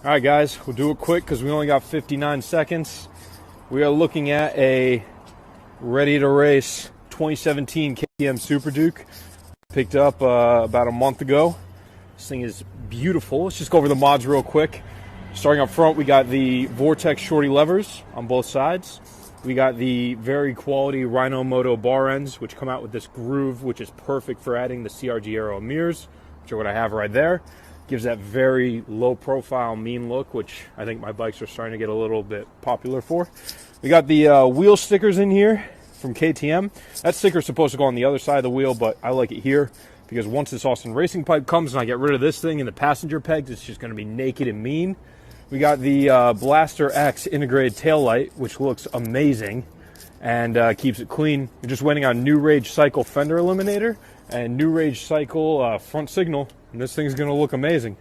All right, guys, we'll do it quick because we only got 59 seconds. We are looking at a ready-to-race 2017 KTM Superduke. Picked up about a month ago. This thing is beautiful. Let's just go over the mods real quick. Starting up front, we got the Vortex shorty levers on both sides. We got the very quality Rhino Moto bar ends, which come out with this groove, which is perfect for adding the CRG Aero mirrors, which are what I have right there. Gives that very low-profile, mean look, which I think my bikes are starting to get a little bit popular for. We got the wheel stickers in here from KTM. That sticker is supposed to go on the other side of the wheel, but I like it here because once this Austin Racing pipe comes and I get rid of this thing and the passenger pegs, it's just going to be naked and mean. We got the Blaster X integrated taillight, which looks amazing and keeps it clean. We're just waiting on New Rage Cycle fender eliminator and New Rage Cycle front signal, and this thing's going to look amazing.